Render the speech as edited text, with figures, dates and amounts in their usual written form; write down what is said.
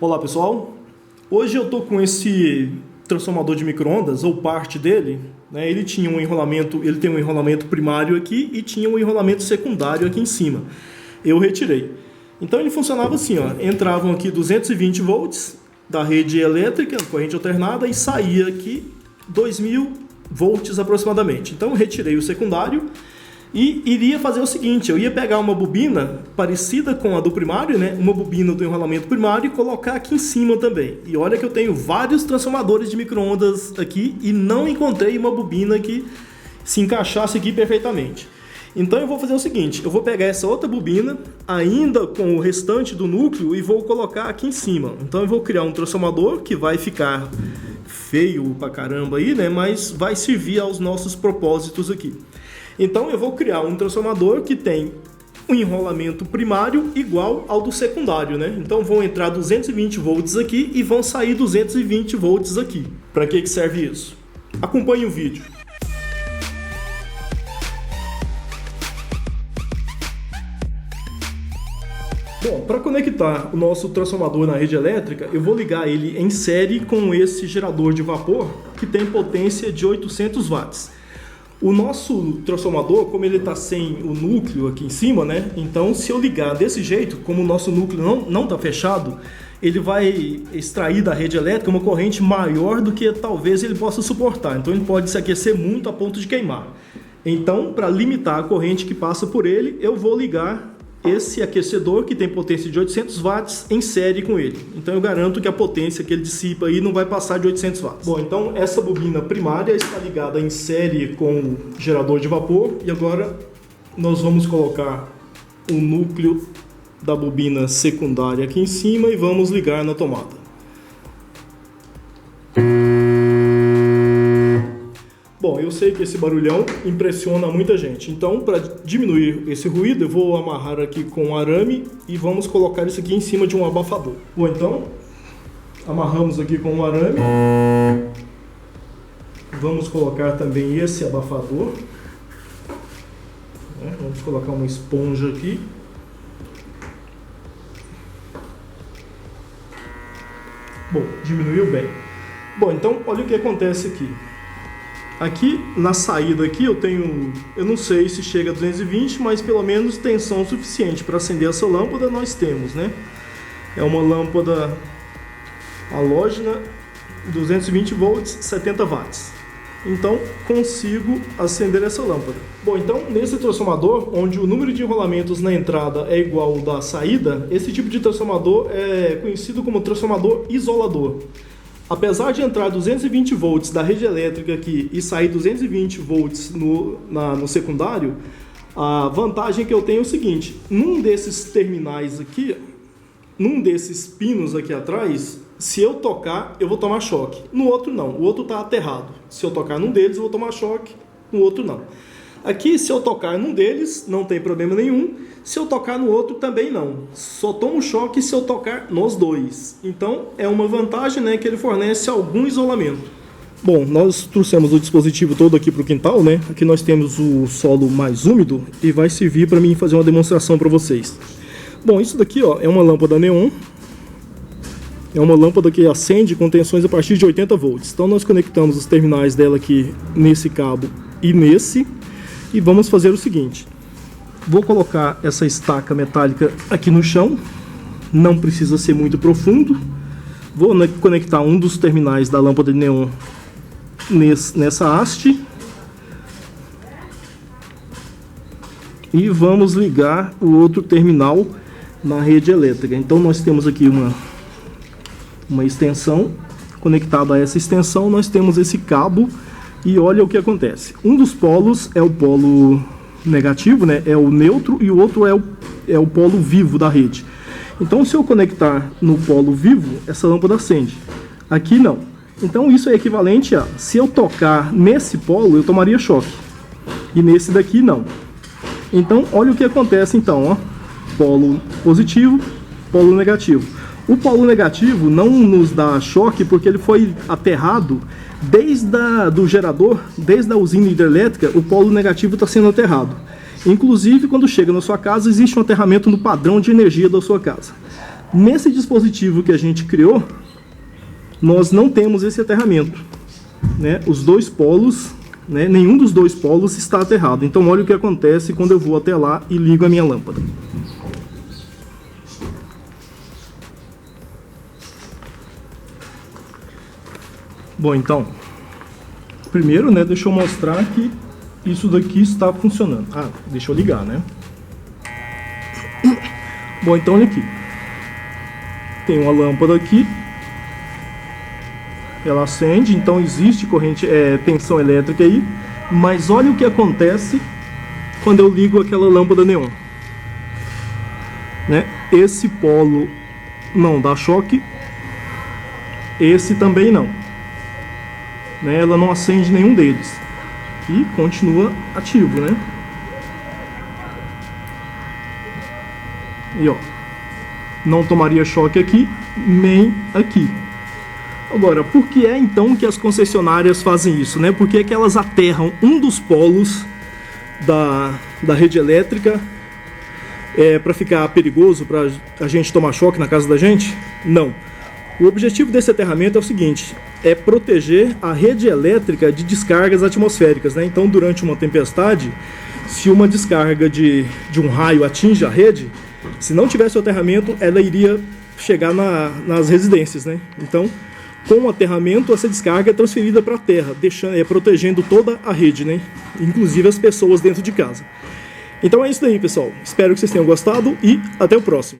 Olá pessoal, hoje eu estou com esse transformador de micro-ondas, ou parte dele, né? Ele tem um enrolamento primário aqui e tinha um enrolamento secundário aqui em cima. Eu retirei. Então ele funcionava assim, ó, entravam aqui 220 volts da rede elétrica, corrente alternada, e saía aqui 2000 volts aproximadamente. Então eu retirei o secundário e iria fazer o seguinte: eu ia pegar uma bobina parecida com a do primário, né? Uma bobina do enrolamento primário, e colocar aqui em cima também. E olha que eu tenho vários transformadores de micro-ondas aqui e não encontrei uma bobina que se encaixasse aqui perfeitamente. Então eu vou fazer o seguinte: eu vou pegar essa outra bobina, ainda com o restante do núcleo, e vou colocar aqui em cima. Então eu vou criar um transformador que vai ficar feio pra caramba aí, né? Mas vai servir aos nossos propósitos aqui. Então eu vou criar um transformador que tem um enrolamento primário igual ao do secundário, né? Então vão entrar 220 volts aqui e vão sair 220 volts aqui. Para que serve isso? Acompanhe o vídeo. Bom, para conectar o nosso transformador na rede elétrica, eu vou ligar ele em série com esse gerador de vapor que tem potência de 800 watts. O nosso transformador, como ele está sem o núcleo aqui em cima, né? Então, se eu ligar desse jeito, como o nosso núcleo não está fechado, ele vai extrair da rede elétrica uma corrente maior do que talvez ele possa suportar. Então, ele pode se aquecer muito a ponto de queimar. Então, para limitar a corrente que passa por ele, eu vou ligar esse aquecedor que tem potência de 800 watts em série com ele. Então eu garanto que a potência que ele dissipa aí não vai passar de 800 watts. Bom, então essa bobina primária está ligada em série com o gerador de vapor, e agora nós vamos colocar o núcleo da bobina secundária aqui em cima e vamos ligar na tomada. Bom, eu sei que esse barulhão impressiona muita gente, então para diminuir esse ruído eu vou amarrar aqui com arame e vamos colocar isso aqui em cima de um abafador. Bom, então amarramos aqui com um arame, vamos colocar também esse abafador, vamos colocar uma esponja aqui. Bom, diminuiu bem. Bom, então olha o que acontece aqui. Aqui na saída aqui eu não sei se chega a 220, mas pelo menos tensão suficiente para acender essa lâmpada nós temos, né? É uma lâmpada halógena, 220 volts, 70 watts. Então consigo acender essa lâmpada. Bom, então nesse transformador, onde o número de enrolamentos na entrada é igual ao da saída, esse tipo de transformador é conhecido como transformador isolador. Apesar de entrar 220 volts da rede elétrica aqui e sair 220 volts no secundário, a vantagem que eu tenho é o seguinte: num desses terminais aqui, num desses pinos aqui atrás, se eu tocar, eu vou tomar choque. No outro não, o outro está aterrado. Se eu tocar num deles, eu vou tomar choque, no outro não. Aqui, se eu tocar num deles, não tem problema nenhum. Se eu tocar no outro, também não. Só tomo choque se eu tocar nos dois. Então, é uma vantagem, né, que ele fornece algum isolamento. Bom, nós trouxemos o dispositivo todo aqui para o quintal, né? Aqui nós temos o solo mais úmido e vai servir para mim fazer uma demonstração para vocês. Bom, isso daqui, ó, é uma lâmpada neon. É uma lâmpada que acende com tensões a partir de 80 volts. Então, nós conectamos os terminais dela aqui nesse cabo e nesse. E vamos fazer o seguinte: vou colocar essa estaca metálica aqui no chão, não precisa ser muito profundo. Vou conectar um dos terminais da lâmpada de neon nessa haste e vamos ligar o outro terminal na rede elétrica. Então nós temos aqui uma extensão, conectada a essa extensão nós temos esse cabo. E olha o que acontece. Um dos polos é o polo negativo, né? É o neutro, e o outro é o polo vivo da rede. Então, se eu conectar no polo vivo, essa lâmpada acende. Aqui não. Então, isso é equivalente a, se eu tocar nesse polo, eu tomaria choque. E nesse daqui, não. Então, olha o que acontece então, ó. Polo positivo, polo negativo. O polo negativo não nos dá choque porque ele foi aterrado desde do gerador, desde a usina hidrelétrica. O polo negativo está sendo aterrado. Inclusive, quando chega na sua casa, existe um aterramento no padrão de energia da sua casa. Nesse dispositivo que a gente criou, nós não temos esse aterramento, né? Os dois polos, né? Nenhum dos dois polos está aterrado. Então olha o que acontece quando eu vou até lá e ligo a minha lâmpada. Bom, então, primeiro, né, deixa eu mostrar que isso daqui está funcionando. Ah, deixa eu ligar, né? Bom, então olha aqui. Tem uma lâmpada aqui. Ela acende, então existe corrente, tensão elétrica aí. Mas olha o que acontece quando eu ligo aquela lâmpada neon, né? Esse polo não dá choque. Esse também não, né? Ela não acende nenhum deles. E continua ativo, né? E ó, não tomaria choque aqui, nem aqui. Agora, por que é então que as concessionárias fazem isso, né? Por que é que elas aterram um dos polos da rede elétrica para ficar perigoso, para a gente tomar choque na casa da gente? Não. O objetivo desse aterramento é o seguinte, é proteger a rede elétrica de descargas atmosféricas, né? Então, durante uma tempestade, se uma descarga de um raio atinge a rede, se não tivesse o aterramento, ela iria chegar nas residências, né? Então, com o aterramento, essa descarga é transferida para a terra, protegendo toda a rede, né? Inclusive as pessoas dentro de casa. Então é isso daí, pessoal. Espero que vocês tenham gostado e até o próximo.